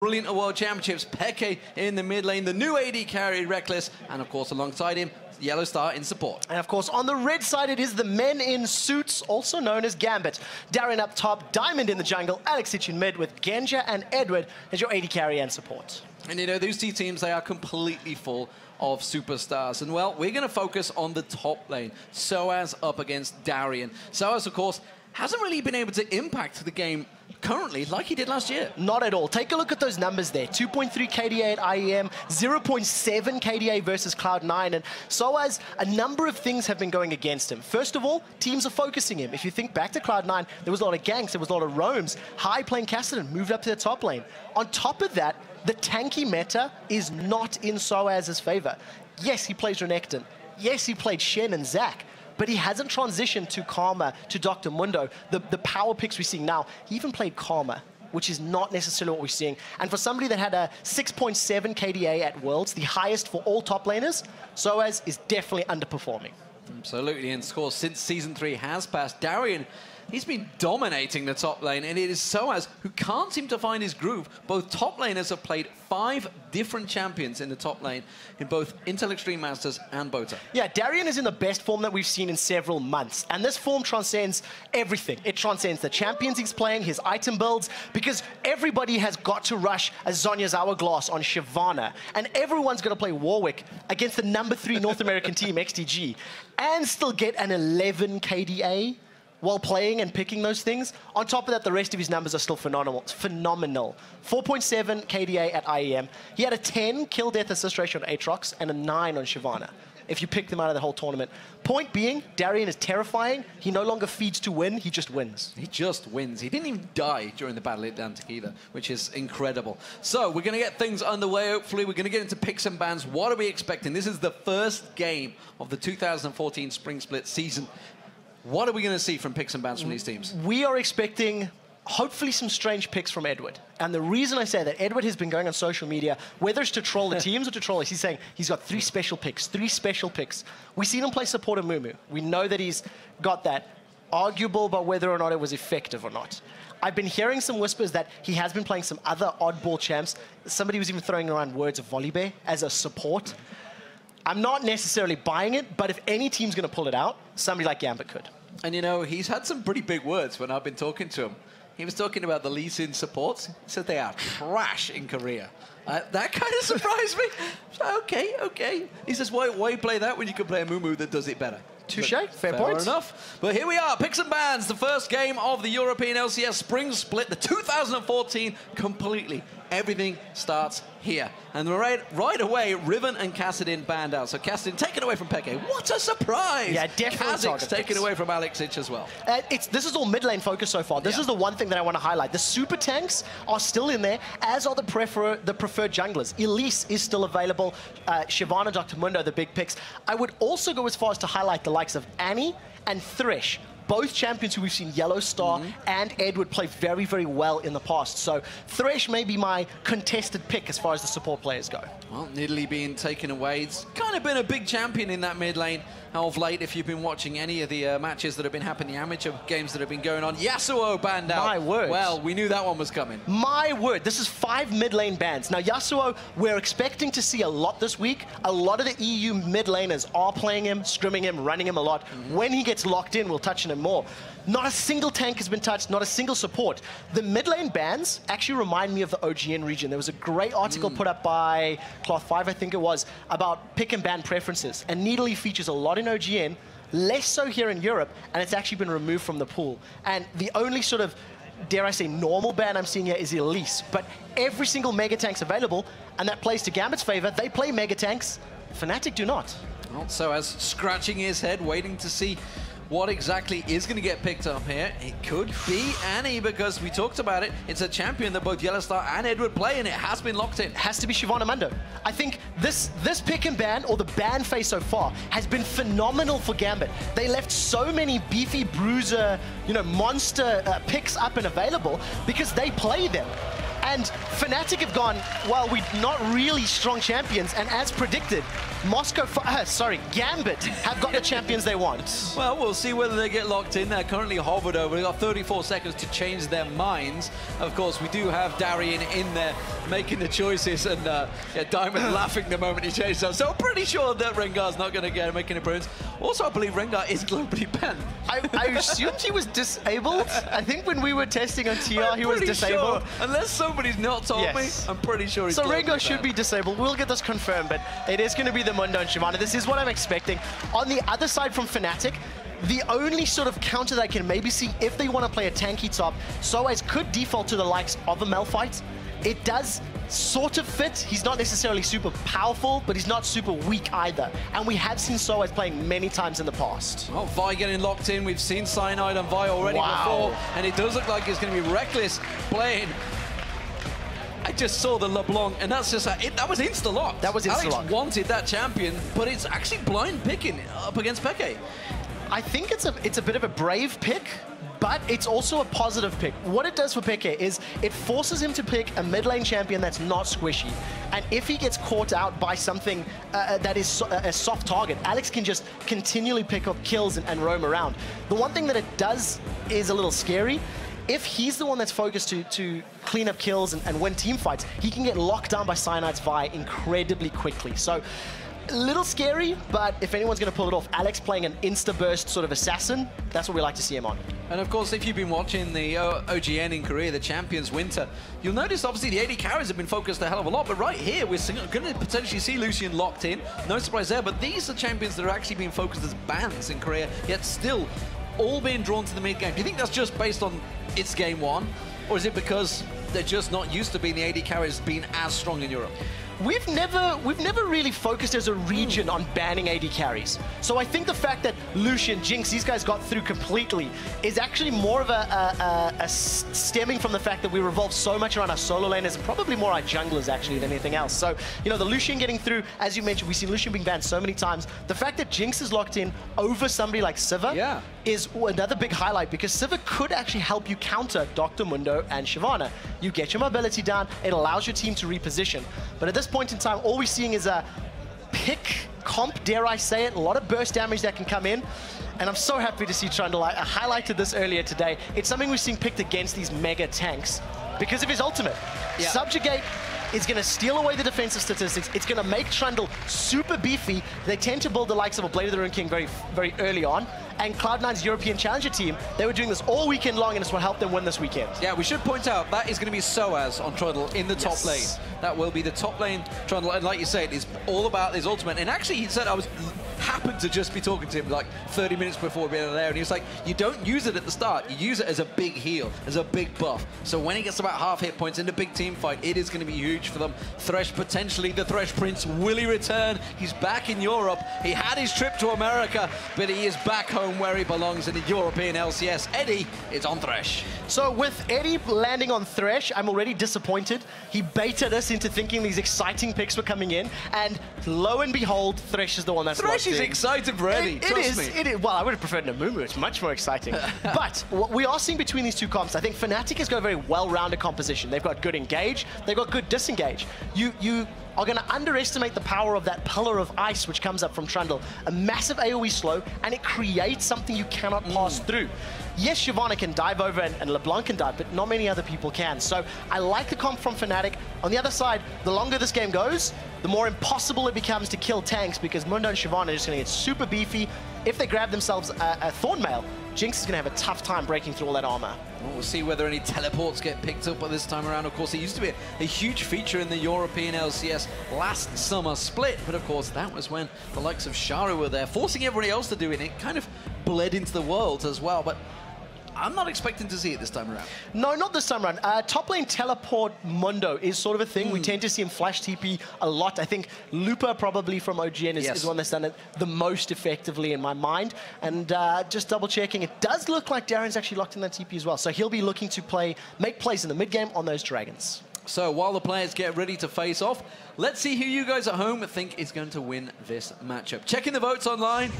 Brilliant World Championships, Peke in the mid lane, the new AD carry, Reckless, and of course alongside him, Yellow Star in support. And of course, on the red side, it is the men in suits, also known as Gambit. Darren up top, Diamond in the jungle, Alexic in mid with Genja and Edward as your AD carry and support. And you know, these two teams, they are completely full of superstars. And well, we're going to focus on the top lane. Soaz up against Darian. Soaz, of course, hasn't really been able to impact the game currently like he did last year. Not at all. Take a look at those numbers there. 2.3 KDA at IEM, 0.7 KDA versus Cloud9. And Soaz, a number of things have been going against him. First of all, teams are focusing him. If you think back to Cloud9, there was a lot of ganks, there was a lot of roams. High playing Kassadin moved up to the top lane. On top of that, the tanky meta is not in Soaz's favor. Yes, he plays Renekton. Yes, he played Shen and Zac. But he hasn't transitioned to Karma, to Dr. Mundo. The power picks we're seeing now, he even played Karma, which is not necessarily what we're seeing. And for somebody that had a 6.7 KDA at Worlds, the highest for all top laners, Soaz is definitely underperforming. Absolutely, and of course, since Season 3 has passed, Darian, he's been dominating the top lane, and it is Soaz who can't seem to find his groove. Both top laners have played 5 different champions in the top lane in both Intel Extreme Masters and Bota. Yeah, Darian is in the best form that we've seen in several months, and this form transcends everything. It transcends the champions he's playing, his item builds, because everybody has got to rush a Zhonya's Hourglass on Shyvana, and everyone's going to play Warwick against the number 3 North American team, XTG, and still get an 11 KDA while playing and picking those things. On top of that, the rest of his numbers are still phenomenal. 4.7 KDA at IEM. He had a 10 kill death assist ratio on Aatrox and a 9 on Shyvana, if you pick them out of the whole tournament. Point being, Darian is terrifying. He no longer feeds to win, he just wins. He just wins. He didn't even die during the battle at Atlantic either, which is incredible. So we're going to get things underway, hopefully. We're going to get into picks and bans. What are we expecting? This is the first game of the 2014 Spring Split season. What are we going to see from picks and bans from these teams? We are expecting, hopefully, some strange picks from Edward. And the reason I say that, Edward has been going on social media, whether it's to troll the teams or to troll us, he's saying he's got 3 special picks, 3 special picks. We've seen him play support of Mumu. We know that he's got that. Arguable about whether or not it was effective or not. I've been hearing some whispers that he has been playing some other oddball champs. Somebody was even throwing around words of Volibear as a support. I'm not necessarily buying it, but if any team's going to pull it out, somebody like Gambit could. And you know, he's had some pretty big words when I've been talking to him. He was talking about the Lee Sin supports. He said they are trash in Korea. That kind of surprised me. So, okay. He says, why play that when you can play a Mumu that does it better? Touche, fair point. Enough. But here we are, picks and bans, the first game of the European LCS Spring Split, the 2014, completely. Everything starts here. And right away, Riven and Kassadin banned out. So Kassadin taken away from Peke. What a surprise! Yeah, definitely. Kha'Zix taken away from Alexic as well. This is all mid lane focus so far. This is the one thing that I want to highlight. The super tanks are still in there, as are the preferred junglers. Elise is still available. Shyvana, Dr. Mundo, the big picks. I would also go as far as to highlight the likes of Annie and Thresh. Both champions who we've seen Yellow Star and Edward play very, very well in the past. So Thresh may be my contested pick as far as the support players go. Well, Nidalee being taken away. It's kind of been a big champion in that mid lane of late. If you've been watching any of the matches that have been happening, the amateur games that have been going on. Yasuo banned out. My word. Well, we knew that one was coming. My word. This is 5 mid lane bans. Now, Yasuo, we're expecting to see a lot this week. A lot of the EU mid laners are playing him, scrimming him, running him a lot. When he gets locked in, we'll touch on him more. Not a single tank has been touched, not a single support. The mid lane bans actually remind me of the OGN region. There was a great article put up by Cloth 5, I think it was, about pick and ban preferences. And Nidalee features a lot in OGN, less so here in Europe, and it's actually been removed from the pool. And the only sort of, dare I say, normal ban I'm seeing here is Elise. But every single mega tank's available, and that plays to Gambit's favor. They play mega tanks. Fnatic do not. Well, Soaz scratching his head, waiting to see what exactly is going to get picked up here. It could be Annie, because we talked about it. It's a champion that both Yellow Star and Edward play, and it has been locked in. It has to be Shyvana Mundo. I think this pick and ban, or the ban phase so far, has been phenomenal for Gambit. They left so many beefy bruiser, monster picks up and available because they play them. And Fnatic have gone, well, we're not really strong champions, and as predicted, Gambit have got the champions they want. Well, we'll see whether they get locked in. They're currently hovered over. They've got 34 seconds to change their minds. Of course, we do have Darian in there making the choices, and Diamond laughing the moment he changes up. So I'm pretty sure that Rengar's not going to make an appearance. Also, I believe Rengar is globally banned. I assumed he was disabled. I think when we were testing on TR, he was disabled. Sure. Unless somebody's not told me, I'm pretty sure he's globally banned. So Rengar should be disabled. We'll get this confirmed, but it is going to be the Mundo and Shyvana. This is what I'm expecting. On the other side from Fnatic, the only sort of counter that I can maybe see if they want to play a tanky top, Soaz could default to the likes of a Malphite. It does sort of fit. He's not necessarily super powerful, but he's not super weak either. And we have seen Soaz playing many times in the past. Oh, Vi getting locked in. We've seen Cyanide and Vi already before, and it does look like it's going to be Reckless playing. I just saw the LeBlanc, and that's just that was insta-locked. That was insta-locked. Alex wanted that champion, but it's actually blind picking up against Peke. I think it's a bit of a brave pick, but it's also a positive pick. What it does for Peke is it forces him to pick a mid lane champion that's not squishy. And if he gets caught out by something that is a soft target, Alex can just continually pick up kills and roam around. The one thing that it does is a little scary. If he's the one that's focused to clean up kills and win team fights, he can get locked down by Cyanide's Vi incredibly quickly. So, a little scary, but if anyone's going to pull it off, Alex playing an insta-burst sort of assassin, that's what we like to see him on. And of course, if you've been watching the OGN in Korea, the Champions Winter, you'll notice obviously the AD carries have been focused a hell of a lot, but right here we're going to potentially see Lucian locked in. No surprise there, but these are champions that are actually being focused as bans in Korea, yet still all being drawn to the mid game. Do you think that's just based on it's game one, or is it because they're just not used to being the AD carries being as strong in Europe? We've never really focused as a region on banning AD carries. So I think the fact that Lucian, Jinx, these guys got through completely is actually more of a stemming from the fact that we revolve so much around our solo laners and probably more our junglers actually than anything else. So, you know, the Lucian getting through, as you mentioned, we've seen Lucian being banned so many times. The fact that Jinx is locked in over somebody like Sivir is another big highlight, because Sivir could actually help you counter Dr. Mundo and Shyvana. You get your mobility down, it allows your team to reposition. But at this point in time, all we're seeing is a pick comp, dare I say it, a lot of burst damage that can come in. And I'm so happy to see Trundle. I highlighted this earlier today. It's something we've seen picked against these mega tanks because of his ultimate. Subjugate is going to steal away the defensive statistics. It's going to make Trundle super beefy. They tend to build the likes of a Blade of the Ruined King very, very early on. And Cloud9's European Challenger team, they were doing this all weekend long, and it's what helped them win this weekend. Yeah, we should point out that is going to be Soaz on Trundle in the top lane. That will be the top lane Trundle, and like you said, it's all about his ultimate. And actually, he said happened to just be talking to him like 30 minutes before we were there, and he was like, you don't use it at the start, you use it as a big heal, as a big buff. So when he gets about half hit points in the big team fight, it is going to be huge for them. Thresh, potentially the Thresh Prince, will he return? He's back in Europe. He had his trip to America, but he is back home where he belongs in the European LCS. Eddie is on Thresh. So with Eddie landing on Thresh, I'm already disappointed. He baited us into thinking these exciting picks were coming in, and lo and behold, Thresh is the one that's Thresh is excited for Eddie, trust me. It is. Well, I would have preferred Namumu. It's much more exciting. But what we are seeing between these two comps, I think Fnatic has got a very well-rounded composition. They've got good engage, they've got good disengage. You are going to underestimate the power of that pillar of ice which comes up from Trundle. A massive AoE slow, and it creates something you cannot pass through. Yes, Shyvana can dive over and LeBlanc can dive, but not many other people can. So I like the comp from Fnatic. On the other side, the longer this game goes, the more impossible it becomes to kill tanks, because Mundo and Shyvana are just going to get super beefy. If they grab themselves a Thornmail, Jinx is going to have a tough time breaking through all that armor. Well, we'll see whether any teleports get picked up this time around. Of course, it used to be a huge feature in the European LCS last summer split, but of course that was when the likes of Sharu were there, forcing everybody else to do it. It kind of bled into the world as well, but I'm not expecting to see it this time around. No, not this time around. Top lane teleport Mundo is sort of a thing. We tend to see him flash TP a lot. I think Lupa probably from OGN is one that's done it the most effectively in my mind. And just double checking, it does look like Darren's actually locked in that TP as well. So he'll be looking to make plays in the mid game on those dragons. So while the players get ready to face off, let's see who you guys at home think is going to win this matchup. Checking the votes online.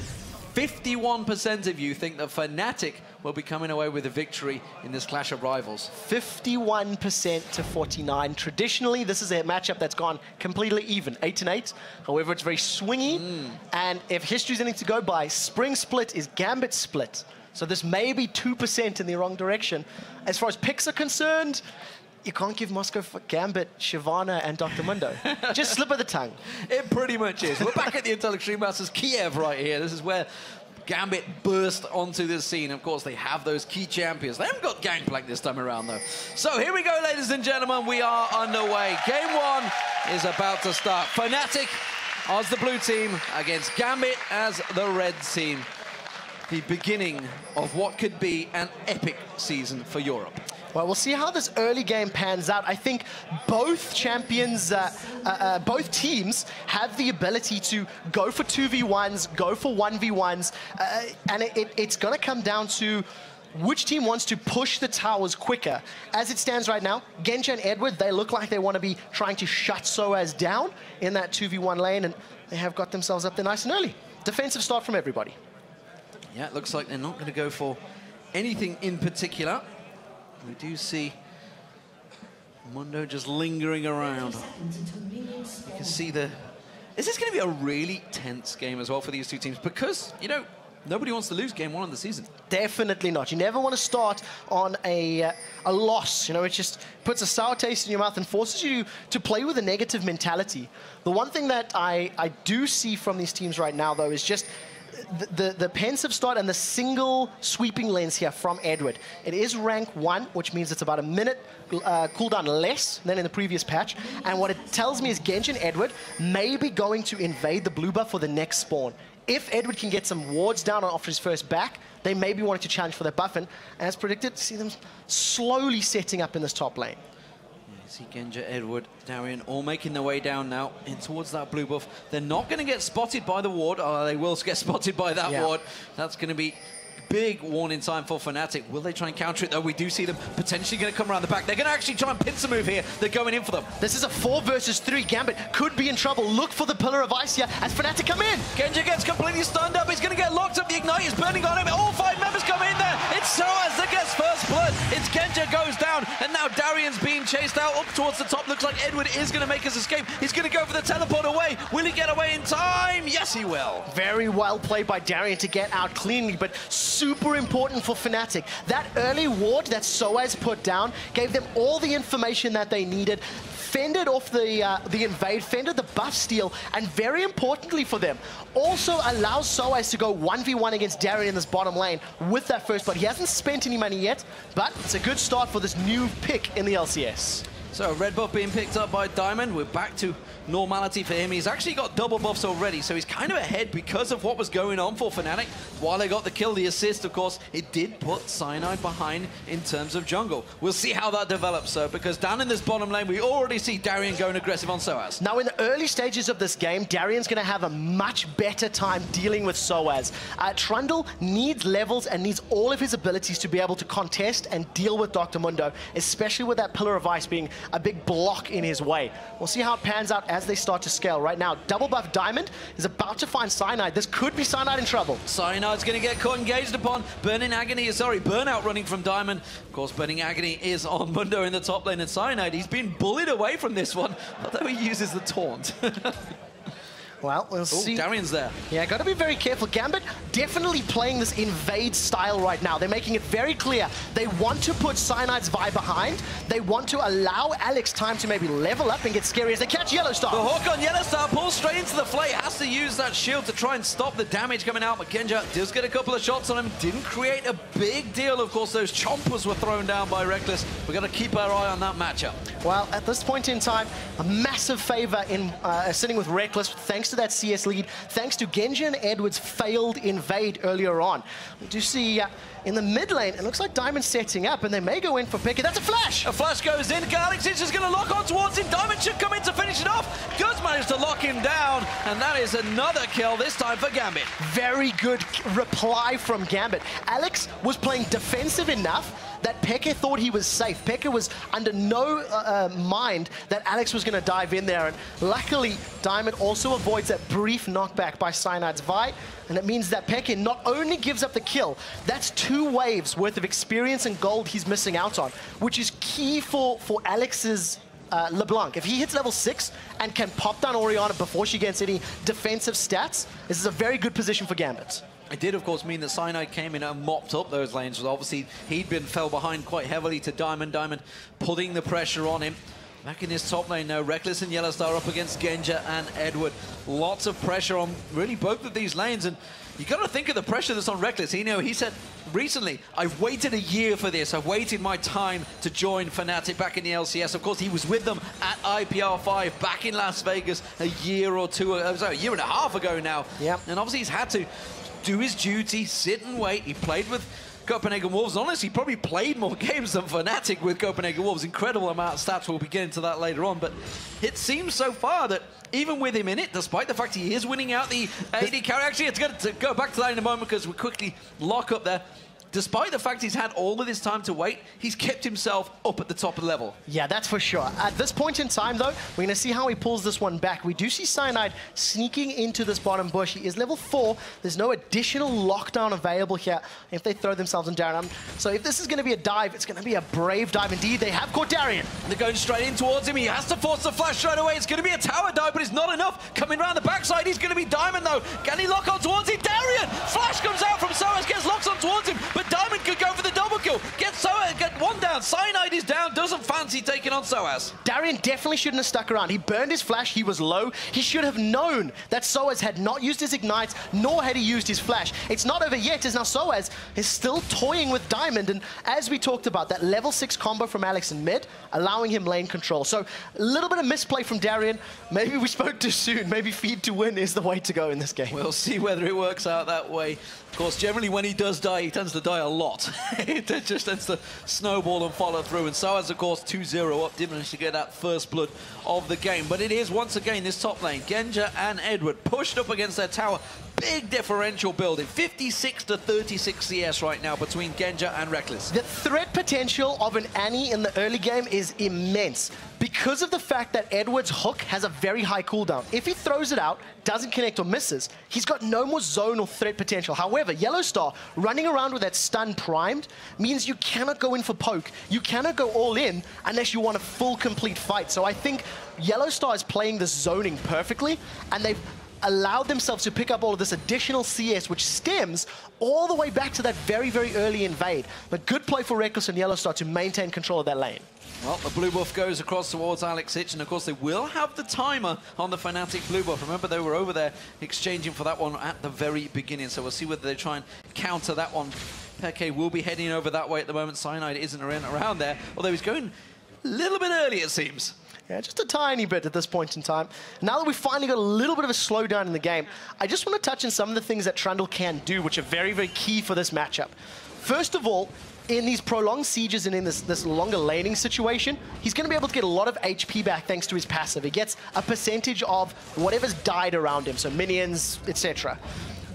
51% of you think that Fnatic will be coming away with a victory in this clash of rivals. 51% to 49. Traditionally, this is a matchup that's gone completely even, 8-8. However, it's very swingy. And if history's anything to go by, Spring Split is Gambit Split. So this may be 2% in the wrong direction. As far as picks are concerned, you can't give Moscow for Gambit, Shyvana, and Dr. Mundo. Just slip of the tongue. It pretty much is. We're back at the Intel Extreme Masters Kiev right here. This is where Gambit burst onto the scene. Of course, they have those key champions. They haven't got Gangplank this time around, though. So here we go, ladies and gentlemen. We are underway. Game 1 is about to start. Fnatic as the blue team against Gambit as the red team. The beginning of what could be an epic season for Europe. Well, we'll see how this early game pans out. I think both champions, both teams have the ability to go for 2v1s, go for 1v1s, and it's going to come down to which team wants to push the towers quicker. As it stands right now, Genja and Edward, they look like they want to be trying to shut Soaz down in that 2v1 lane, and they have got themselves up there nice and early. Defensive start from everybody. Yeah, it looks like they're not going to go for anything in particular. We do see Mundo just lingering around. You can see the... Is this going to be a really tense game as well for these two teams? Because, you know, nobody wants to lose game 1 of the season. Definitely not. You never want to start on a loss. You know, it just puts a sour taste in your mouth and forces you to play with a negative mentality. The one thing that I do see from these teams right now, though, is just the pensive start and the single sweeping lens here from Edward. It is rank 1, which means it's about a minute cooldown less than in the previous patch. And what it tells me is Genja and Edward may be going to invade the blue buff for the next spawn. If Edward can get some wards down after his first back, they may be wanting to challenge for that buff. And as predicted, see them slowly setting up in this top lane. See Genja, Edward, Darien all making their way down now in towards that blue buff. They're not going to get spotted by the ward. They will get spotted by that ward. That's going to be big warning time for Fnatic. Will they try and counter it, though? We do see them potentially going to come around the back. They're going to actually try and pincer move here. They're going in for them. This is a 4 versus 3. Gambit could be in trouble. Look for the Pillar of Ice here as Fnatic come in. Genja gets completely stunned up. He's going to get locked up. The Ignite is burning on him. All 5 members come in there. It's Soaz that gets first blood. It's Genja goes down, and now Darian's being chased out up towards the top. Looks like Edward is going to make his escape. He's going to go for the teleport away. Will he get away in time? Yes, he will. Very well played by Darian to get out cleanly, but super important for Fnatic. That early ward that Soaz put down gave them all the information that they needed, fended off the invade, fended the buff steal, and very importantly for them, also allows Soaz to go 1v1 against Darian in this bottom lane with that first blood. He hasn't spent any money yet, but it's a good start for this new pick in the LCS. So red buff being picked up by Diamond. We're back to normality for him. He's actually got double buffs already, so he's kind of ahead because of what was going on for Fnatic. While they got the kill, the assist, of course, it did put Cyanide behind in terms of jungle. We'll see how that develops, though, because down in this bottom lane, we already see Darien going aggressive on Soaz. Now, in the early stages of this game, Darian's going to have a much better time dealing with Soaz. Trundle needs levels and needs all of his abilities to be able to contest and deal with Dr. Mundo, especially with that Pillar of Ice being a big block in his way. We'll see how it pans out as they start to scale. Right now, double buff Diamond is about to find Cyanide. This could be Cyanide in trouble. Cyanide's going to get caught engaged upon. Burnout running from Diamond. Of course, Burning Agony is on Mundo in the top lane, and Cyanide, he's been bullied away from this one, although he uses the taunt. Well, we'll see. Darian's there. Yeah, got to be very careful. Gambit definitely playing this invade style right now. They're making it very clear. They want to put Cyanide's Vi behind. They want to allow Alex time to maybe level up and get scary as they catch Yellowstar. The hook on Yellowstar pulls straight into the flay. Has to use that shield to try and stop the damage coming out. But Genja does get a couple of shots on him. Didn't create a big deal. Of course, those chompers were thrown down by Reckless. We've got to keep our eye on that matchup. Well, at this point in time, a massive favor in sitting with Reckless, thanks to that CS lead, thanks to Genja and Edward's failed invade earlier on. We do see in the mid lane, it looks like Diamond's setting up, and they may go in for pick. That's a flash! A flash goes in. Alex is just going to lock on towards him. Diamond should come in to finish it off. Does manage managed to lock him down, and that is another kill, this time for Gambit. Very good reply from Gambit. Alex was playing defensive enough that Peke thought he was safe. Peke was under no mind that Alex was going to dive in there, and luckily Diamond also avoids that brief knockback by Cyanide's Vi, and it means that Peke not only gives up the kill, that's 2 waves worth of experience and gold he's missing out on, which is key for Alex's LeBlanc. If he hits level 6 and can pop down Orianna before she gets any defensive stats, this is a very good position for Gambit. It did, of course, mean that Cyanide came in and mopped up those lanes. Obviously, he'd been fell behind quite heavily to Diamond. Diamond putting the pressure on him. Back in his top lane now, Reckless and Yellowstar up against Genja and Edward. Lots of pressure on really both of these lanes, and you got to think of the pressure that's on Reckless. He said recently, I've waited a year for this. I've waited my time to join Fnatic back in the LCS. Of course, he was with them at IPR 5 back in Las Vegas a year or two, a year and a half ago now. Yep. And obviously he's had to do his duty, sit and wait. He played with Copenhagen Wolves. Honestly, he probably played more games than Fnatic with Copenhagen Wolves. Incredible amount of stats. We'll be getting to that later on. But it seems so far that even with him in it, despite the fact he is winning out the AD carry, actually, it's going to go back to that in a moment because we quickly lock up there. Despite the fact he's had all of this time to wait, he's kept himself up at the top of the level. Yeah, that's for sure. At this point in time, though, we're going to see how he pulls this one back. We do see Cyanide sneaking into this bottom bush. He is level 4. There's no additional lockdown available here if they throw themselves in Darien. So if this is going to be a dive, it's going to be a brave dive indeed. They have caught Darien. They're going straight in towards him. He has to force the flash straight away. It's going to be a tower dive, but it's not enough. Coming around the backside, he's going to be Diamond, though. Can he lock on towards him? Darien! Flash comes out from Soas, gets locked on towards him, but Diamond could go for the double kill. Get one down. Cyanide is down. Doesn't fancy taking on Soas. Darien definitely shouldn't have stuck around. He burned his flash. He was low. He should have known that Soas had not used his ignites, nor had he used his flash. It's not over yet, as now Soas is still toying with Diamond. And as we talked about, that level 6 combo from Alex in mid, allowing him lane control. So a little bit of misplay from Darien. Maybe we spoke too soon. Maybe feed to win is the way to go in this game. We'll see whether it works out that way. Of course, generally when he does die, he tends to die a lot. It just tends to snowball and follow through. And so as, of course, 2-0 up, didn't manage to get that first blood of the game. But it is, once again, this top lane, Genja and Edward, pushed up against their tower. Big differential building, 56 to 36 CS right now between Genja and Reckless. The threat potential of an Annie in the early game is immense because of the fact that Edward's hook has a very high cooldown. If he throws it out, doesn't connect or misses, he's got no more zone or threat potential. However, Yellowstar running around with that stun primed means you cannot go in for poke. You cannot go all in unless you want a full complete fight. So I think Yellowstar is playing this zoning perfectly, and they've allowed themselves to pick up all of this additional CS, which stems all the way back to that very, very early invade. But good play for Reckless and Yellowstar to maintain control of that lane. Well, the blue buff goes across towards Alex Ich, and of course they will have the timer on the Fnatic blue buff. Remember, they were over there exchanging for that one at the very beginning, so we'll see whether they try and counter that one. Peke will be heading over that way at the moment. Cyanide isn't around there, although he's going a little bit early, it seems. Yeah, just a tiny bit at this point in time. Now that we've finally got a little bit of a slowdown in the game, I just want to touch on some of the things that Trundle can do, which are very, very key for this matchup. First of all, in these prolonged sieges and in this longer laning situation, he's going to be able to get a lot of HP back thanks to his passive. He gets a percentage of whatever's died around him, so minions, etc.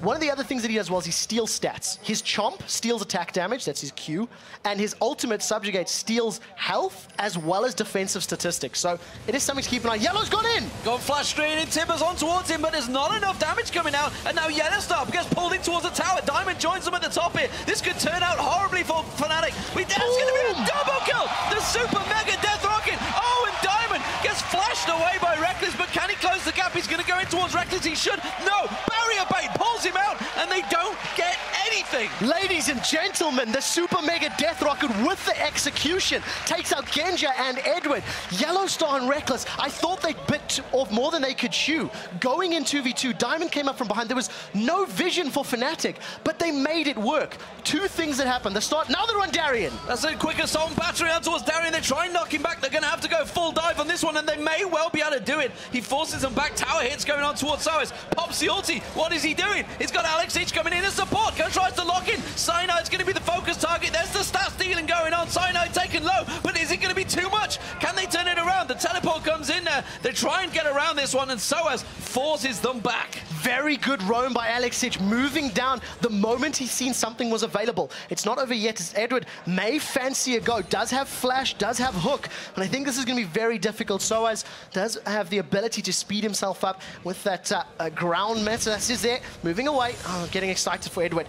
One of the other things that he does well is he steals stats. His Chomp steals attack damage, that's his Q, and his ultimate Subjugate steals health as well as defensive statistics. So it is something to keep an eye on. Yellow's gone in! Got flash straight in, Timbers on towards him, but there's not enough damage coming out, and now Yellowstar gets pulled in towards the tower. Diamond joins them at the top here. This could turn out horribly for Fnatic. That's going to be a double kill! The super mega death rocket! Oh, and Diamond gets flashed away by Reckless, but can he close the gap? He's going to go in towards Reckless. He should. No! Barrier bait pulls him out, and they don't get anything. Ladies and gentlemen, the super mega death rocket with the execution takes out Genja and Edward. Yellowstar and Reckless, I thought they bit off more than they could chew. Going in 2v2, Diamond came up from behind. There was no vision for Fnatic, but they made it work. Two things that happened. The start, now they're on Darien. That's a quick assault and battery out towards Darien. They try and knock him back. They're going to have to go full dive on this one, and they may well be able to do it. He forces them back. Tower hits going on towards Soas. Pops the ulti. What is he doing? He's got Alex Ich coming in as support. Gonna try tries to lock in. Cyanide's going to be the focus target. There's the stat stealing going on. Cyanide taken low, but is it going to be too much? Can they turn it around? The teleport comes in there. They try and get around this one, and Soaz forces them back. Very good roam by Alexic, moving down the moment he's seen something was available. It's not over yet, as Edward may fancy a go. Does have flash, does have hook, but I think this is going to be very difficult. Soaz does have the ability to speed himself up with that ground meta. That's just there, moving away. Oh, getting excited for Edward.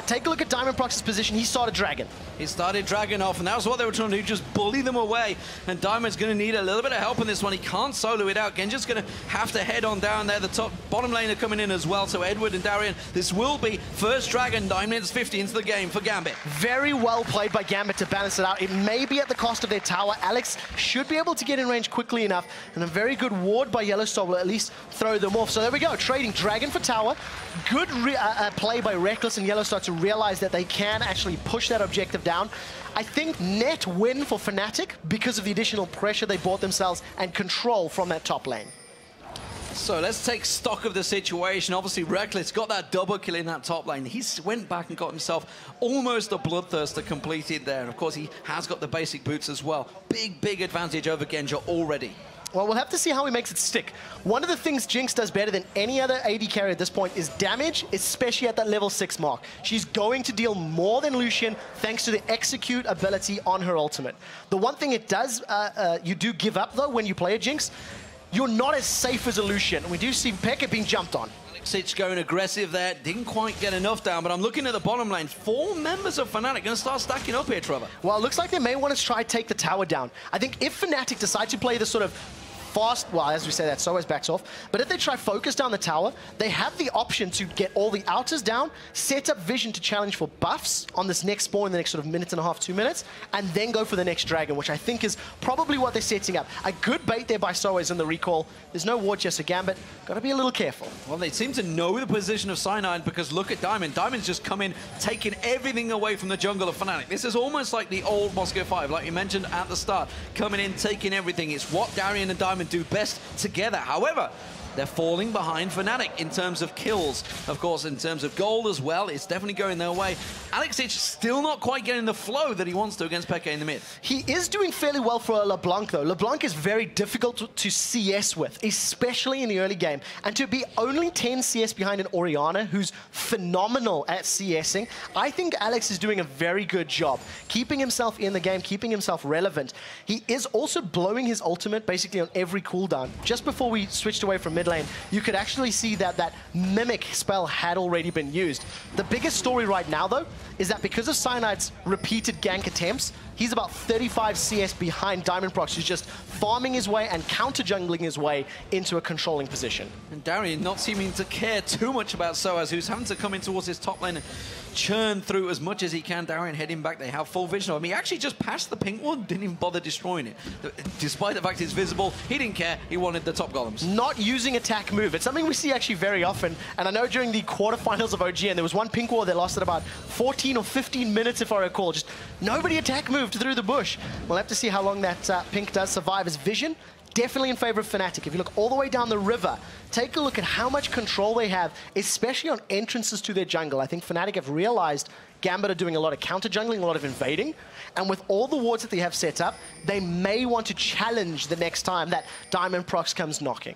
Take a look at Diamondprox's position. He started Dragon. He started Dragon off, and that was what they were trying to do, just bully them away. And Diamond's going to need a little bit of help in this one. He can't solo it out. Genji's going to have to head on down there. The top bottom lane are coming in as well, so Edward and Darian, this will be first Dragon, 9 minutes 50 into the game for Gambit. Very well played by Gambit to balance it out. It may be at the cost of their tower. Alex should be able to get in range quickly enough, and a very good ward by Yellowstar will at least throw them off. So there we go, trading Dragon for tower. Good play by Reckless and Yellowstar to realize that they can actually push that objective down. I think net win for Fnatic because of the additional pressure they brought themselves and control from that top lane. So let's take stock of the situation. Obviously, Reckless got that double kill in that top lane. He went back and got himself almost a Bloodthirster completed there. And of course, he has got the basic boots as well. Big advantage over Genji already. Well, we'll have to see how he makes it stick. One of the things Jinx does better than any other AD carry at this point is damage, especially at that level 6 mark. She's going to deal more than Lucian thanks to the execute ability on her ultimate. The one thing it does, you do give up though when you play a Jinx, you're not as safe as a Lucian. We do see Pekka being jumped on. Alexic going aggressive there, didn't quite get enough down, but I'm looking at the bottom lane. 4 members of Fnatic going to start stacking up here, Trevor. Well, it looks like they may want to try take the tower down. I think if Fnatic decide to play this sort of fast, well, as we say that, Soaz backs off, but if they try focus down the tower, they have the option to get all the outers down, set up Vision to challenge for buffs on this next spawn in the next sort of minute and a half, 2 minutes, and then go for the next Dragon, which I think is probably what they're setting up. A good bait there by Soaz in the recall. There's no ward just a Gambit. Got to be a little careful. Well, they seem to know the position of Cyanide because look at Diamond. Diamond's just come in, taking everything away from the jungle of Fnatic. This is almost like the old Moscow 5, like you mentioned at the start. Coming in, taking everything. It's what Darian and Diamond do best together. However, they're falling behind Fnatic in terms of kills. Of course, in terms of gold as well, it's definitely going their way. Alexic still not quite getting the flow that he wants to against Pekka in the mid. He is doing fairly well for LeBlanc, though. LeBlanc is very difficult to CS with, especially in the early game. And to be only 10 CS behind an Orianna, who's phenomenal at CSing, I think Alex is doing a very good job, keeping himself in the game, keeping himself relevant. He is also blowing his ultimate basically on every cooldown. Just before we switched away from mid lane, you could actually see that that Mimic spell had already been used. The biggest story right now, though, is that because of Cyanide's repeated gank attempts, he's about 35 CS behind Diamondprox, who's just farming his way and counter-jungling his way into a controlling position. And Darian not seeming to care too much about Soaz, who's having to come in towards his top lane and churn through as much as he can. Darian heading back, they have full vision of him. He actually just passed the pink one, didn't even bother destroying it. Despite the fact it's visible, he didn't care, he wanted the top golems. Not using attack move, it's something we see actually very often, and I know during the quarterfinals of OGN, there was one pink ward that lasted about 14 or 15 minutes if I recall, just nobody attack moved through the bush. We'll have to see how long that pink does survive. As Vision, definitely in favor of Fnatic. If you look all the way down the river, take a look at how much control they have, especially on entrances to their jungle. I think Fnatic have realized Gambit are doing a lot of counter-jungling, a lot of invading, and with all the wards that they have set up, they may want to challenge the next time that Diamondprox comes knocking.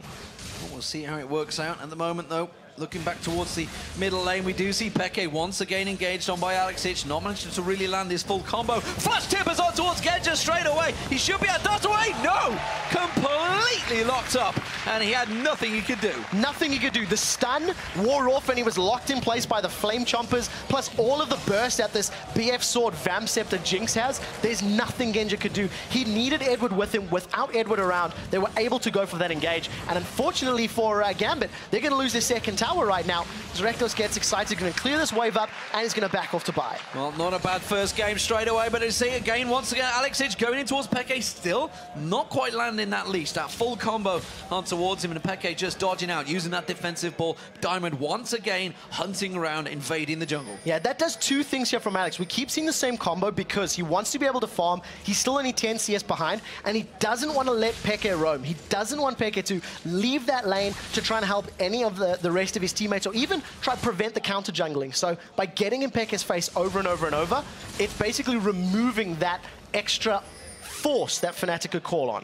Well, we'll see how it works out at the moment, though. Looking back towards the middle lane, we do see Peke once again engaged on by Alexic, not managing to really land his full combo. Flash tippers on towards Genja straight away. He should be at dot away. No! Completely locked up, and he had nothing he could do. Nothing he could do. The stun wore off and he was locked in place by the Flame Chompers, plus all of the burst that this BF Sword Vamp Scepter Jinx has. There's nothing Genja could do. He needed Edward with him. Without Edward around, they were able to go for that engage. And unfortunately for Gambit, they're going to lose their second tower right now. As Reckless gets excited, going to clear this wave up, and he's going to back off to buy. Well, not a bad first game straight away, but as you see again, once again, Alexic going in towards Peke, still not quite landing that leash, that full combo on towards him, and Peke just dodging out, using that defensive ball. Diamond once again hunting around, invading the jungle. Yeah, that does two two things here from Alex. We keep seeing the same combo because he wants to be able to farm. He's still only 10 CS behind, and he doesn't want to let Peke roam. He doesn't want Peke to leave that lane to try and help any of the rest of his teammates, or even try to prevent the counter jungling. So by getting in Peke's face over and over and over, it's basically removing that extra force that Fnatic could call on.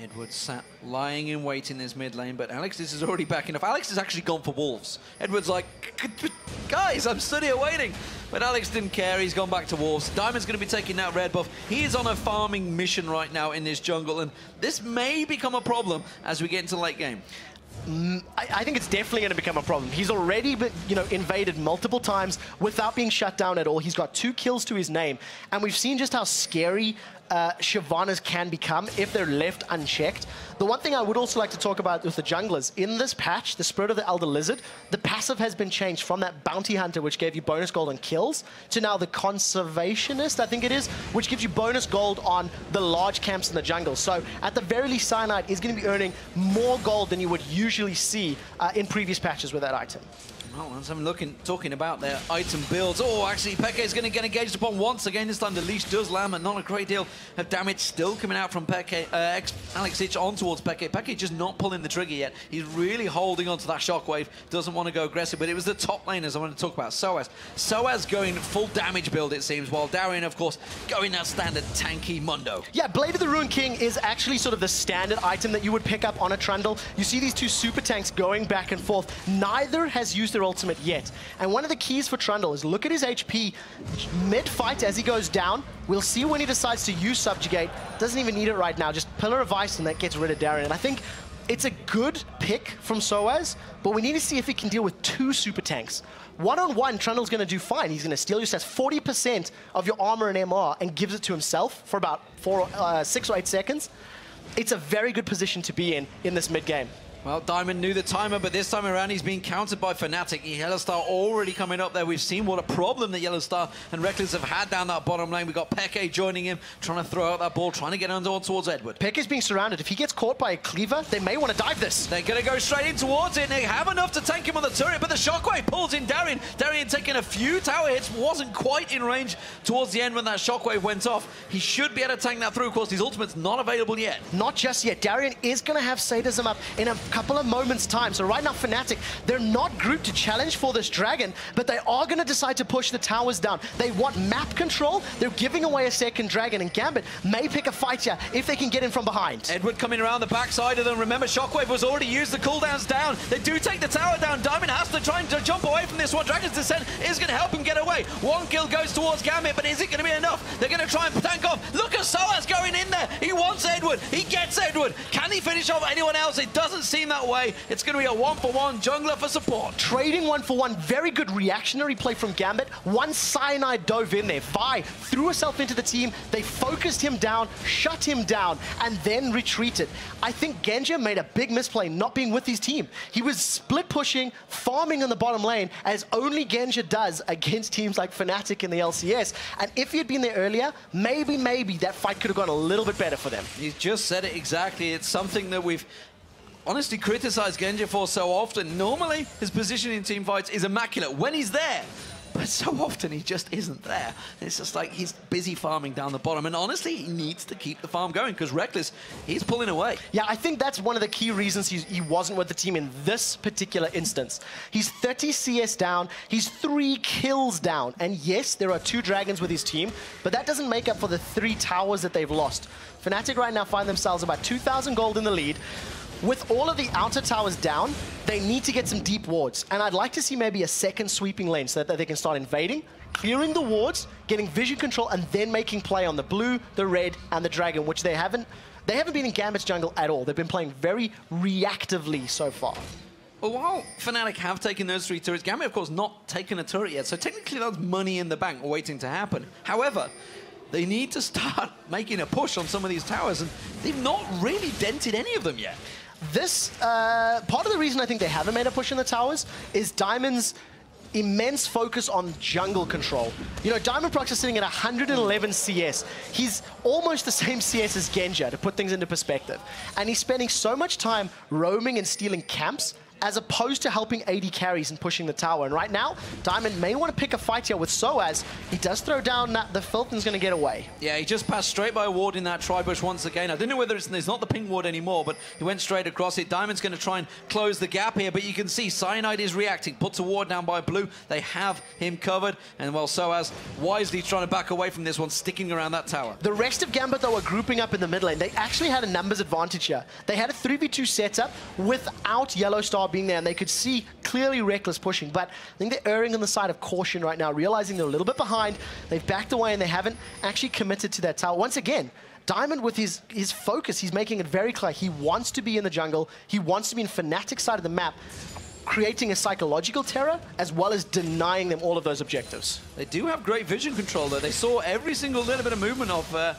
Edward sat lying in wait in this mid lane, but Alex is already back enough. Alex has actually gone for Wolves. Edward's like, guys, I'm stood here waiting. But Alex didn't care, he's gone back to Wolves. Diamond's going to be taking that red buff. He is on a farming mission right now in this jungle, and this may become a problem as we get into the late game. I think it's definitely going to become a problem. He's already been, invaded multiple times without being shut down at all. He's got 2 kills to his name, and we've seen just how scary Shyvanas can become if they're left unchecked. The one thing I would also like to talk about with the junglers, in this patch, the Spirit of the Elder Lizard, the passive has been changed from that Bounty Hunter, which gave you bonus gold on kills, to now the Conservationist, I think it is, which gives you bonus gold on the large camps in the jungle. So at the very least, Cyanide is going to be earning more gold than you would usually see in previous patches with that item. Well, as I'm talking about their item builds. Oh, actually, Peke is going to get engaged upon once again. This time the leash does land, but not a great deal of damage still coming out from Peke. Alex Hitch on towards Peke. Peke just not pulling the trigger yet. He's really holding on to that shockwave. Doesn't want to go aggressive, but it was the top laners I want to talk about. Soaz. Soaz going full damage build, it seems, while Darian, of course, going that standard tanky Mundo. Yeah, Blade of the Ruined King is actually sort of the standard item that you would pick up on a Trundle. You see these 2 super tanks going back and forth. Neither has used their ultimate yet. And one of the keys for Trundle is look at his HP mid-fight as he goes down. We'll see when he decides to use Subjugate. Doesn't even need it right now. Just Pillar of Ice, and that gets rid of Darian. And I think it's a good pick from Soaz, but we need to see if he can deal with 2 super tanks. One-on-one, Trundle's going to do fine. He's going to steal you. So that's 40% of your armor and MR and gives it to himself for about 6 or 8 seconds. It's a very good position to be in this mid-game. Well, Diamond knew the timer, but this time around he's being countered by Fnatic. Yellowstar already coming up there. We've seen what a problem that Yellowstar and Reckless have had down that bottom lane. We've got Peke joining him, trying to throw out that ball, trying to get under towards Edward. Peke's being surrounded. If he gets caught by a cleaver, they may want to dive this. They're going to go straight in towards it, and they have enough to tank him on the turret, but the shockwave pulls in Darian. Darian taking a few tower hits, wasn't quite in range towards the end when that shockwave went off. He should be able to tank that through. Of course, his ultimate's not available yet. Not just yet. Darian is going to have sadism up in a couple of moments' time. So right now, Fnatic, they're not grouped to challenge for this dragon, but they are going to decide to push the towers down. They want map control. They're giving away a second dragon, and Gambit may pick a fight here if they can get in from behind. Edward coming around the backside of them. Remember, Shockwave was already used. The cooldown's down. They do take the tower down. Diamond has to try and jump away from this one. Dragon's Descent is going to help him get away. 1 kill goes towards Gambit, but is it going to be enough? They're going to try and tank off. Look at Soaz going in there. He wants Edward. He gets Edward. Can he finish off anyone else? It doesn't seem that way. It's going to be a 1-for-1 jungler for support. Trading 1-for-1. Very good reactionary play from Gambit. Once Cyanide dove in there, Vi threw herself into the team. They focused him down, shut him down, and then retreated. I think Genja made a big misplay not being with his team. He was split pushing, farming in the bottom lane, as only Genja does against teams like Fnatic in the LCS. And if he had been there earlier, maybe that fight could have gone a little bit better for them. He's just said it exactly. It's something that we've honestly criticized Genja for so often. Normally, his position in team fights is immaculate when he's there. But so often he just isn't there. It's just like he's busy farming down the bottom. And honestly, he needs to keep the farm going because Reckless, he's pulling away. Yeah, I think that's one of the key reasons he wasn't with the team in this particular instance. He's 30 CS down. He's 3 kills down. And yes, there are 2 dragons with his team, but that doesn't make up for the 3 towers that they've lost. Fnatic right now find themselves about 2,000 gold in the lead. With all of the outer towers down, they need to get some deep wards. And I'd like to see maybe a second sweeping lane so that they can start invading, clearing the wards, getting vision control, and then making play on the blue, the red, and the dragon, which they haven't been in Gambit's jungle at all. They've been playing very reactively so far. Well, while Fnatic have taken those 3 turrets, Gambit, of course, not taken a turret yet. So technically that's money in the bank waiting to happen. However, they need to start making a push on some of these towers, and they've not really dented any of them yet. This, part of the reason I think they haven't made a push in the towers is Diamond's immense focus on jungle control. You know, Diamond Prox is sitting at 111 CS. He's almost the same CS as Genja, to put things into perspective. And he's spending so much time roaming and stealing camps as opposed to helping AD carries and pushing the tower. And right now, Diamond may want to pick a fight here with Soaz. He does throw down the filth and is going to get away. Yeah, he just passed straight by a ward in that tri-bush once again. I don't know whether it's not the pink ward anymore, but he went straight across it. Diamond's going to try and close the gap here, but you can see Cyanide is reacting. Puts a ward down by Blue. They have him covered. And well, Soaz wisely trying to back away from this one, sticking around that tower. The rest of Gambit, though, were grouping up in the mid lane. They actually had a numbers advantage here. They had a 3v2 setup without Yellow Star being there, and they could see clearly Reckless pushing. But I think they're erring on the side of caution right now, realizing they're a little bit behind. They've backed away, and they haven't actually committed to that tower. Once again, Diamond, with his focus, he's making it very clear. He wants to be in the jungle. He wants to be in Fnatic side of the map, creating a psychological terror, as well as denying them all of those objectives. They do have great vision control, though. They saw every single little bit of movement of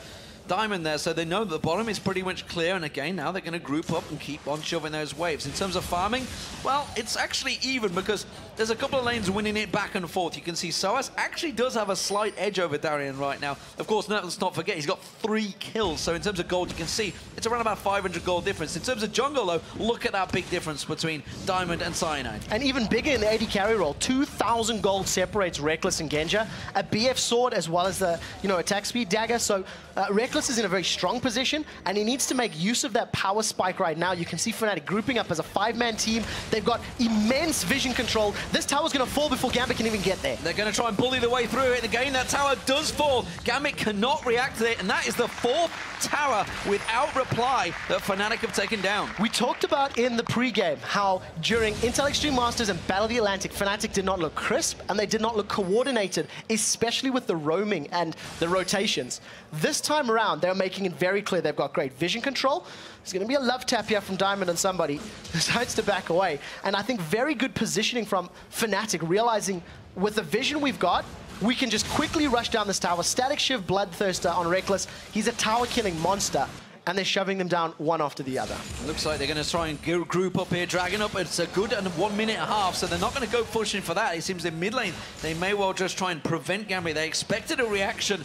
Diamond there, so they know that the bottom is pretty much clear, and again, now they're going to group up and keep on shoving those waves. In terms of farming, well, it's actually even because there's a couple of lanes winning it back and forth. You can see Soaz actually does have a slight edge over Darien right now. Of course, let's not forget, he's got 3 kills, so in terms of gold, you can see it's around about 500 gold difference. In terms of jungle, though, look at that big difference between Diamond and Cyanide. And even bigger in the AD carry role, 2,000 gold separates Reckless and Genja, a BF sword as well as the attack speed dagger, so Reckless is in a very strong position, and he needs to make use of that power spike right now. You can see Fnatic grouping up as a 5-man team. They've got immense vision control. This tower's going to fall before Gambit can even get there. They're going to try and bully their way through it. And again, that tower does fall. Gambit cannot react to it, and that is the 4th tower without reply that Fnatic have taken down. We talked about in the pregame how during Intel Extreme Masters and Battle of the Atlantic, Fnatic did not look crisp and they did not look coordinated, especially with the roaming and the rotations. This time around, they're making it very clear they've got great vision control. There's going to be a love tap here from Diamond and somebody who decides to back away. And I think very good positioning from Fnatic, realizing with the vision we've got, we can just quickly rush down this tower. Static Shiv Bloodthirster on Reckless. He's a tower-killing monster, and they're shoving them down one after the other. Looks like they're going to try and group up here, dragging up. It's a good and 1.5 minutes, so they're not going to go pushing for that. It seems in mid lane, they may well just try and prevent Gambit. They expected a reaction.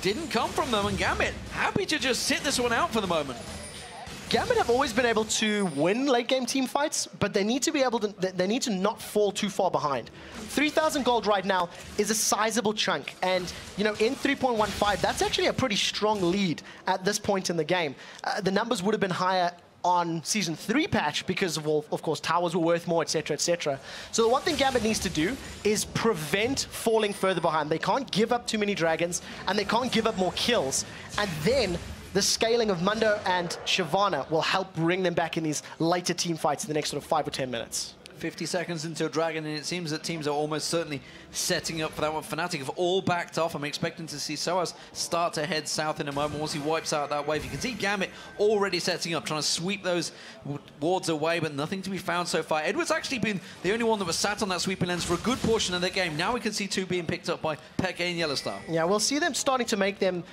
Didn't come from them, and Gambit happy to just sit this one out for the moment. Gambit have always been able to win late-game team fights, but they need to be able to. They need to not fall too far behind. 3,000 gold right now is a sizable chunk, and in 3.15, that's actually a pretty strong lead at this point in the game. The numbers would have been higher on Season 3 patch because of course, towers were worth more, etc., etc. So the one thing Gambit needs to do is prevent falling further behind. They can't give up too many dragons, and they can't give up more kills, and then the scaling of Mundo and Shyvana will help bring them back in these later team fights in the next sort of 5 or 10 minutes. 50 seconds into a Dragon, and it seems that teams are almost certainly setting up for that one. Fnatic have all backed off. I'm expecting to see Soaz start to head south in a moment once he wipes out that wave. You can see Gambit already setting up, trying to sweep those wards away, but nothing to be found so far. Edward's actually been the only one that was sat on that sweeping lens for a good portion of the game. Now we can see 2 being picked up by Peke and Yellowstar. Yeah, we'll see them starting to make them,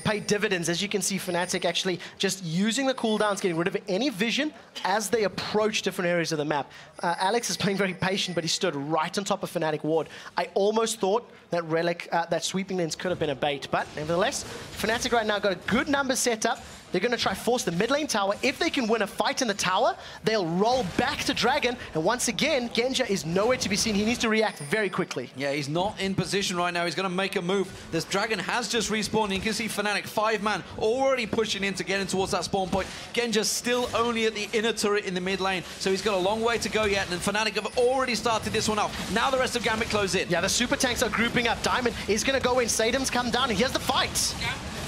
pay dividends. As you can see, Fnatic actually just using the cooldowns, getting rid of any vision as they approach different areas of the map. Alex is playing very patient, but he stood right on top of Fnatic ward. I almost thought that Relic, that sweeping lens could have been a bait, but nevertheless, Fnatic right now got a good number set up. They're going to try force the mid lane tower. If they can win a fight in the tower, they'll roll back to Dragon. And once again, Genja is nowhere to be seen. He needs to react very quickly. Yeah, he's not in position right now. He's going to make a move. This Dragon has just respawned. You can see Fnatic, 5-man, already pushing in to get in towards that spawn point. Genja's still only at the inner turret in the mid lane, so he's got a long way to go yet. And Fnatic have already started this one off. Now the rest of Gambit close in. Yeah, the super tanks are grouping up. Diamond is going to go in. Sadum's come down, and here's the fight.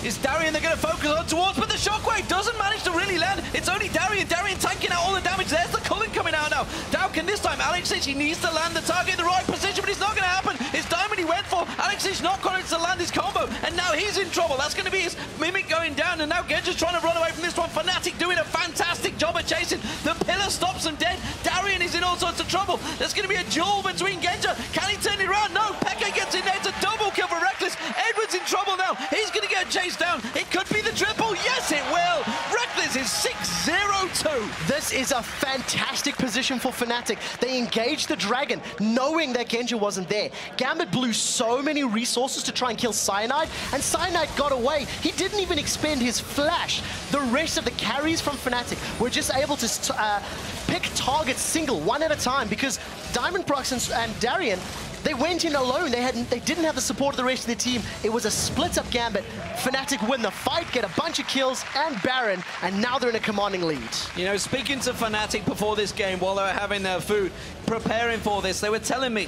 It's Darien they're going to focus on towards, but the shockwave doesn't manage to really land. It's only Darien. Darien tanking out all the damage. There's the Cullen coming out now. Dowkin this time. Alexich, he needs to land the target in the right position, but it's not going to happen. It's Diamond he went for. Alexich not got it to land his combo, and now he's in trouble. That's going to be his Mimic going down, and now Genja's trying to run away from this one. Fnatic doing a fantastic job at chasing. The pillar stops him dead. Darien is in all sorts of trouble. There's going to be a duel between Genja. Can he turn it around? No. Peke gets in there. It's a double kill for Reckless. Edward's in trouble now. He's going to get chased down. It could be the triple. Yes, it will. Reckless is 6-0-2. This is a fantastic position for Fnatic. They engaged the Dragon, knowing that Genji wasn't there. Gambit blew so many resources to try and kill Cyanide, and Cyanide got away. He didn't even expend his flash. The rest of the carries from Fnatic were just able to pick targets single, one at a time, because Diamondprox and Darien, they went in alone. They didn't have the support of the rest of the team. It was a split-up Gambit. Fnatic win the fight, get a bunch of kills and Baron, and now they're in a commanding lead. You know, speaking to Fnatic before this game, while they were having their food, preparing for this, they were telling me,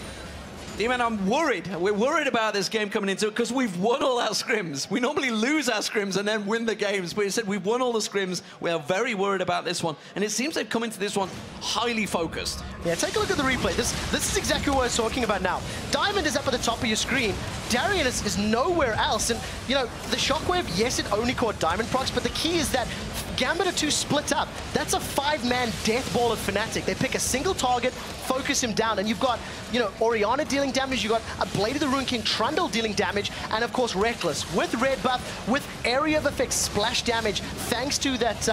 D-Man, I'm worried. We're worried about this game coming into it because we've won all our scrims. We normally lose our scrims and then win the games. But he said we've won all the scrims. We are very worried about this one. And it seems they've come into this one highly focused. Yeah, take a look at the replay. This is exactly what I was talking about now. Diamond is up at the top of your screen. Darien is nowhere else. And, you know, the Shockwave, yes, it only caught Diamondprox, but the key is that Gambit are too split up. That's a 5-man death ball of Fnatic. They pick a single target, focus him down, and you've got, you know, Orianna dealing damage, you've got a Blade of the Rune King Trundle dealing damage, and of course Reckless with red buff, with area of effect splash damage, thanks to that,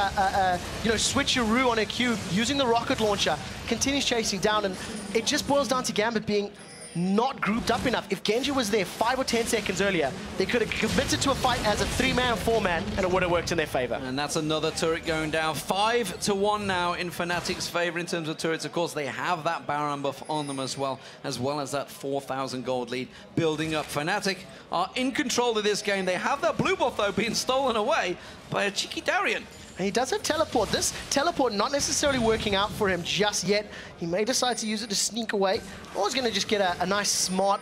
you know, switcheroo on a cube, using the rocket launcher, continues chasing down, and it just boils down to Gambit being not grouped up enough. If Genji was there 5 or 10 seconds earlier, they could have committed to a fight as a 3-man, 4-man, and it would have worked in their favor. And that's another turret going down. 5-1 now in Fnatic's favor in terms of turrets. Of course, they have that Baron buff on them as well as that 4,000 gold lead building up. Fnatic are in control of this game. They have that blue buff, though, being stolen away by a cheeky Darien. And he does have teleport. This teleport not necessarily working out for him just yet. He may decide to use it to sneak away, or he's going to just get a nice smart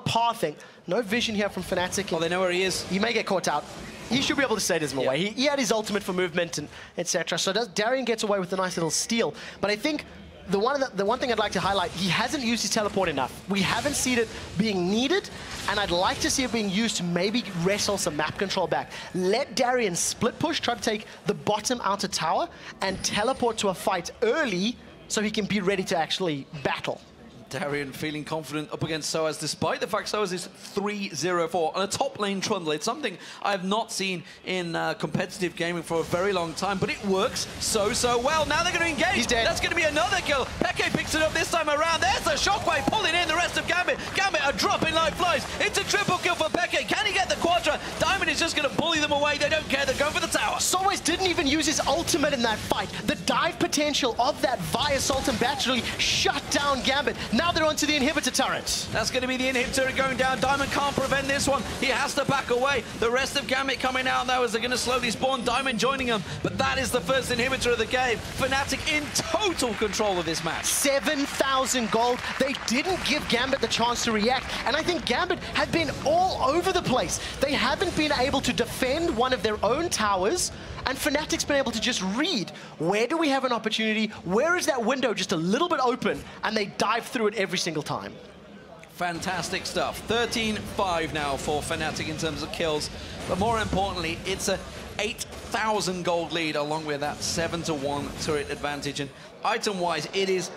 pathing. No vision here from Fnatic. Oh, they know where he is. He may get caught out. He should be able to save him away. He had his ultimate for movement and etc. So Darien gets away with a nice little steal. But I think the one thing I'd like to highlight, he hasn't used his teleport enough. We haven't seen it being needed, and I'd like to see it being used to maybe wrestle some map control back. Let Darien split push, try to take the bottom outer tower, and teleport to a fight early so he can be ready to actually battle. Darien feeling confident up against Soaz, despite the fact Soaz is 3-0-4 on a top lane trundle. It's something I have not seen in competitive gaming for a very long time, but it works so well. Now they're going to engage. He's dead. That's going to be another kill. Peke picks it up this time around. There's the Shockwave pulling in the rest of Gambit. Gambit are dropping like flies. It's a triple kill for Peke. Can he get the Quadra? Diamond is just going to bully them away. They don't care. They're going for the tower. Soaz didn't even use his ultimate in that fight. The dive potential of that via Salt and Battery shut down Gambit. Now they're onto the inhibitor turret. That's going to be the inhibitor going down. Diamond can't prevent this one. He has to back away. The rest of Gambit coming out now as they're going to slowly spawn. Diamond joining them. But that is the first inhibitor of the game. Fnatic in total control of this match. 7,000 gold. They didn't give Gambit the chance to react. And I think Gambit have been all over the place. They haven't been able to defend one of their own towers. And Fnatic's been able to just read, where do we have an opportunity? Where is that window just a little bit open? And they dive through it every single time. Fantastic stuff. 13-5 now for Fnatic in terms of kills. But more importantly, it's a 8,000 gold lead along with that 7-1 turret advantage. And item-wise, it is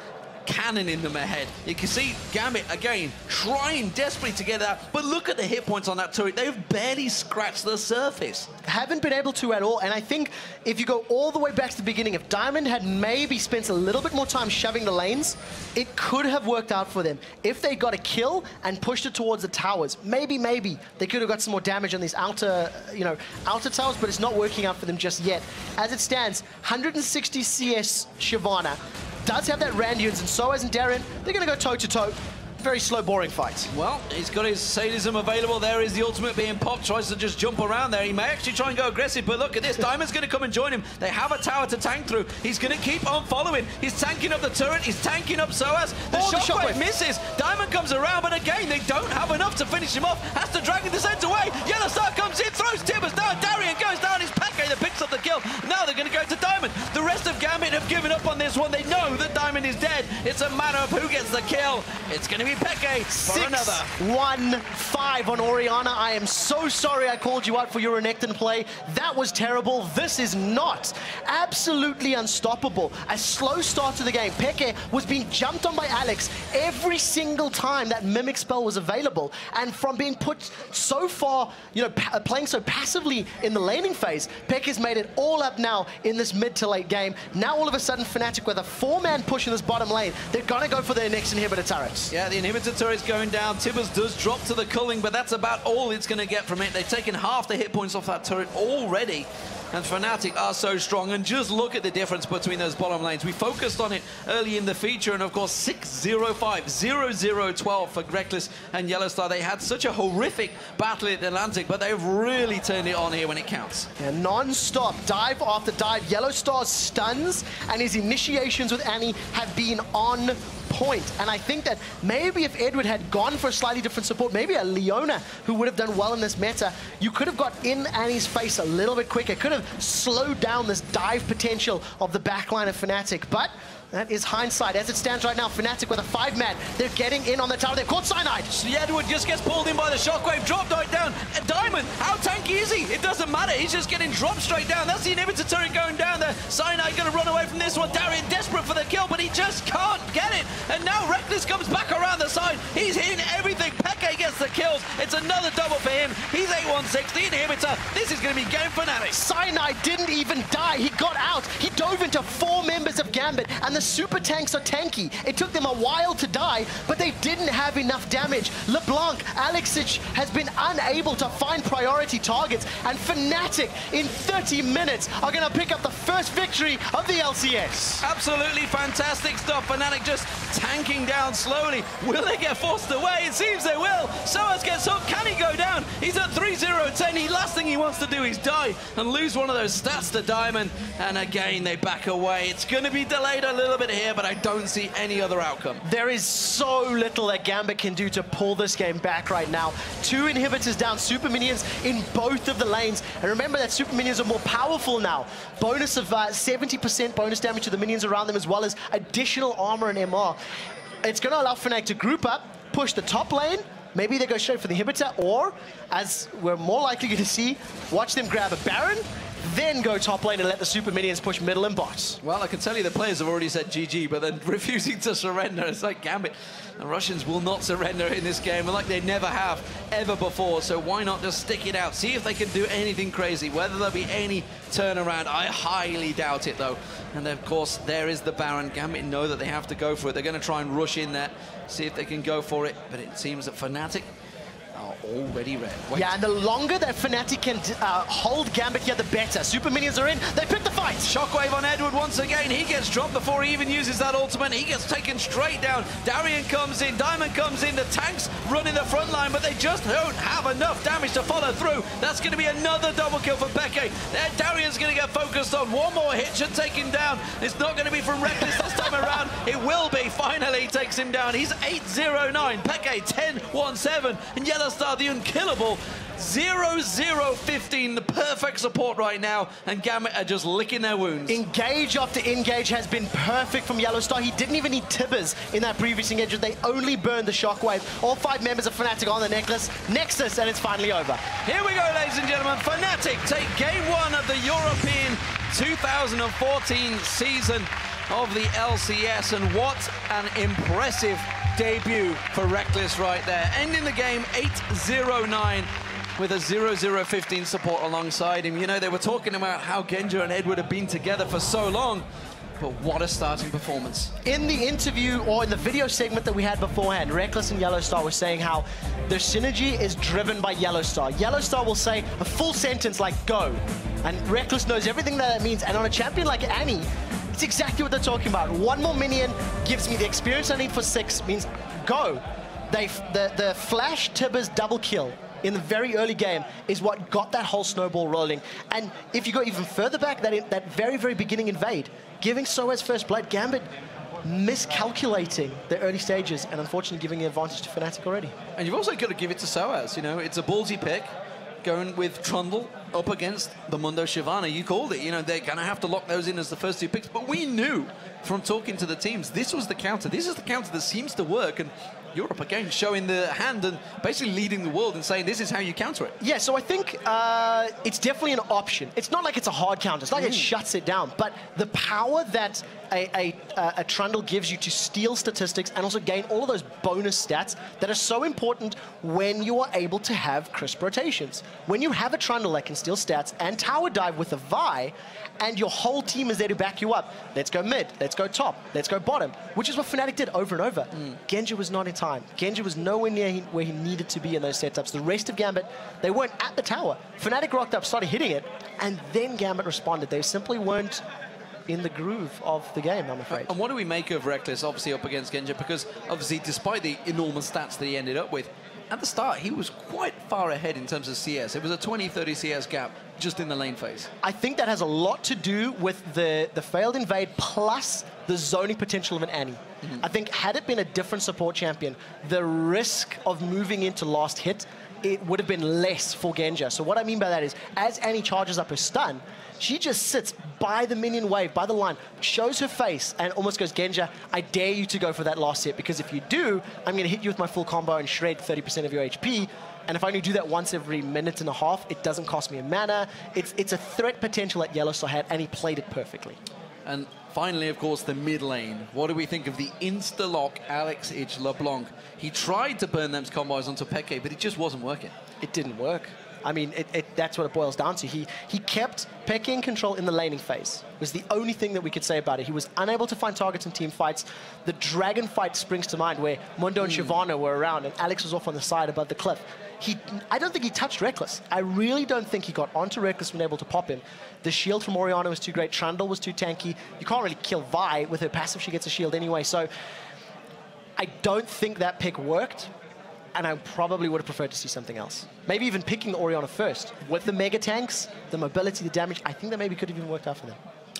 cannon in them ahead. You can see Gambit, again, trying desperately to get that, but look at the hit points on that turret. They've barely scratched the surface. Haven't been able to at all, and I think if you go all the way back to the beginning, if Diamond had maybe spent a little bit more time shoving the lanes, it could have worked out for them. If they got a kill and pushed it towards the towers, maybe they could have got some more damage on these outer, outer towers, but it's not working out for them just yet. As it stands, 160 CS Shyvana does have that Randuin's, and Soaz and Darien, they're going to go toe-to-toe. Very slow, boring fight. Well, he's got his sadism available. There is the ultimate being popped. Tries to just jump around there. He may actually try and go aggressive, but look at this. Diamond's going to come and join him. They have a tower to tank through. He's going to keep on following. He's tanking up the turret. He's tanking up Soaz. The Shockwave misses. Diamond comes around, but again, they don't have enough to finish him off. Has to drag the center away. Yellow Star comes in, throws Timbers down. Darien goes down. It's Peke that picks up the kill. Now they're going to go to Diamond. The rest of Gambit have given up on this one. They know that Diamond is dead. It's a matter of who gets the kill. It's going to be Peke. 6-1-5 on Orianna. I am so sorry I called you out for your Renekton play. That was terrible. This is not. Absolutely unstoppable. A slow start to the game. Peke was being jumped on by Alex every single time that Mimic spell was available. And from being put so far, playing so passively in the laning phase, Peke's made it all up now in this mid to late game. Now all of a sudden Fnatic with a 4-man push in this bottom lane, they're going to go for their next inhibitor turrets. Yeah, the inhibitor turret's going down. Tibbers does drop to the culling, but that's about all it's going to get from it. They've taken half the hit points off that turret already. And Fnatic are so strong, and just look at the difference between those bottom lanes. We focused on it early in the feature, and of course 6-0-5, 0-0-12 for Reckless and Yellowstar. They had such a horrific battle at Atlantic, but they've really turned it on here when it counts. Yeah, non-stop, dive after dive. Yellowstar's stuns and his initiations with Annie have been on point. And I think that maybe if Edward had gone for a slightly different support, maybe a Leona who would have done well in this meta, you could have got in Annie's face a little bit quicker, could have slowed down this dive potential of the backline of Fnatic. But that is hindsight. As it stands right now, Fnatic with a 5-man. They're getting in on the tower. They've caught Cyanide. Edward just gets pulled in by the shockwave. Drop right down. Diamond, how tanky is he? It doesn't matter. He's just getting dropped straight down. That's the inhibitor turret going down there. Cyanide going to run away from this one. Darien desperate for the kill, but he just can't get it. And now Reckless comes back around the side. He's hitting everything. Peke gets the kills. It's another double for him. He's 8-1-6. The inhibitor. This is going to be game Fnatic. Cyanide didn't even die. He got out. He dove into 4 members of Gambit, and the super tanks are tanky. It took them a while to die, but they didn't have enough damage. LeBlanc, Alexic has been unable to find priority targets, and Fnatic in 30 minutes are going to pick up the first victory of the LCS. Absolutely fantastic stuff. Fnatic just tanking down slowly. Will they get forced away? It seems they will. Soaz gets hooked. Can he go down? He's at 3-0-10. The last thing he wants to do is die and lose one of those stats to Diamond. And again, they back away. It's going to be delayed a little bit here, but I don't see any other outcome. There is so little that Gambit can do to pull this game back right now. 2 inhibitors down, super minions in both of the lanes. And remember that super minions are more powerful now. Bonus of 70% bonus damage to the minions around them, as well as additional armor and MR. It's going to allow Fnatic to group up, push the top lane. Maybe they go straight for the inhibitor, or, as we're more likely going to see, watch them grab a Baron, then go top lane and let the super minions push middle and bot. Well, I can tell you the players have already said GG, but then refusing to surrender. It's like Gambit. The Russians will not surrender in this game, like they never have ever before. So why not just stick it out? See if they can do anything crazy. Whether there'll be any turnaround, I highly doubt it, though. And then, of course, there is the Baron. Gambit know that they have to go for it. They're going to try and rush in there, see if they can go for it. But it seems that Fnatic are already red. Wait. Yeah, and the longer that Fnatic can hold Gambit here, the better. Super minions are in. They pick the fight. Shockwave on Edward once again. He gets dropped before he even uses that ultimate. He gets taken straight down. Darien comes in. Diamond comes in. The tanks run in the front line, but they just don't have enough damage to follow through. That's going to be another double kill for Peke. There, Darien's going to get focused on. One more hit should take him down. It's not going to be from Reckless this time around. It will be. Finally takes him down. He's 8-0-9. Peke 10-1-7. And Yellowstar, the unkillable, 0-0-15, the perfect support right now, and Gambit are just licking their wounds. Engage after engage has been perfect from Yellowstar. He didn't even need Tibbers in that previous engagement. They only burned the shockwave. All 5 members of Fnatic on the Nexus, and it's finally over. Here we go, ladies and gentlemen. Fnatic take game 1 of the European 2014 season of the LCS, and what an impressive debut for Reckless right there. Ending the game 8-0-9 with a 0-0-15 support alongside him. You know, they were talking about how Genja and Edward have been together for so long, but what a starting performance. In the interview, or in the video segment that we had beforehand, Reckless and Yellowstar were saying how their synergy is driven by Yellowstar. Yellowstar will say a full sentence like, go. And Reckless knows everything that means. And on a champion like Annie, it's exactly what they're talking about. 1 more minion gives me the experience I need for 6, means go. The Flash Tibbers double kill in the very early game is what got that whole snowball rolling. And if you go even further back, that very, very beginning invade, giving Soaz first blood, Gambit miscalculating the early stages and unfortunately giving the advantage to Fnatic already. And you've also got to give it to Soaz. You know, it's a ballsy pick, going with Trundle up against the Mundo Shyvana. You called it. You know, they're going to have to lock those in as the first 2 picks. But we knew from talking to the teams, this was the counter. This is the counter that seems to work. And Europe again, showing the hand and basically leading the world and saying this is how you counter it. Yeah, so I think it's definitely an option. It's not like it's a hard counter. It's not like it shuts it down. But the power that a Trundle gives you to steal statistics and also gain all of those bonus stats that are so important when you are able to have crisp rotations. When you have a Trundle that can steal stats and tower dive with a Vi, and your whole team is there to back you up. Let's go mid, let's go top, let's go bottom, which is what Fnatic did over and over. Genji was not in time. Genji was nowhere near where he needed to be in those setups. The rest of Gambit, they weren't at the tower. Fnatic rocked up, started hitting it, and then Gambit responded. They simply weren't in the groove of the game, I'm afraid. And what do we make of Reckless, obviously, up against Genji? Because, obviously, despite the enormous stats that he ended up with, at the start, he was quite far ahead in terms of CS. It was a 20-30 CS gap just in the lane phase. I think that has a lot to do with the failed invade plus the zoning potential of an Annie. I think had it been a different support champion, the risk of moving into last hit, it would have been less for Genja. So what I mean by that is, as Annie charges up her stun, she just sits by the minion wave, by the line, shows her face, and almost goes, Genja, I dare you to go for that last hit, because if you do, I'm going to hit you with my full combo and shred 30% of your HP. And if I only do that once every minute and a half, it doesn't cost me a mana. It's a threat potential that Yellowstar had, and he played it perfectly. And finally, of course, the mid lane. What do we think of the insta-lock Alex Ich LeBlanc? He tried to burn them's combos onto Peke, but it just wasn't working. It didn't work. I mean, that's what it boils down to. He kept Peke in control in the laning phase. It was the only thing that we could say about it. He was unable to find targets in team fights. The dragon fight springs to mind where Mundo and Shyvana were around and Alex was off on the side above the cliff. I don't think he touched Reckless. I really don't think he got onto Reckless when able to pop him. The shield from Orianna was too great. Trundle was too tanky. You can't really kill Vi. With her passive, she gets a shield anyway. So I don't think that pick worked. And I probably would have preferred to see something else. Maybe even picking the Orianna first. With the mega tanks, the mobility, the damage, I think that maybe could have even worked out for them.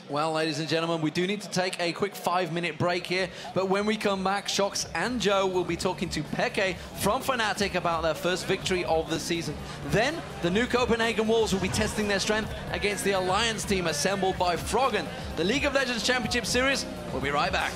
Well, ladies and gentlemen, we do need to take a quick 5-minute break here. But when we come back, Shox and Joe will be talking to Peke from Fnatic about their first victory of the season. Then, the new Copenhagen Wolves will be testing their strength against the Alliance team assembled by Froggen. The League of Legends Championship Series. We'll be right back.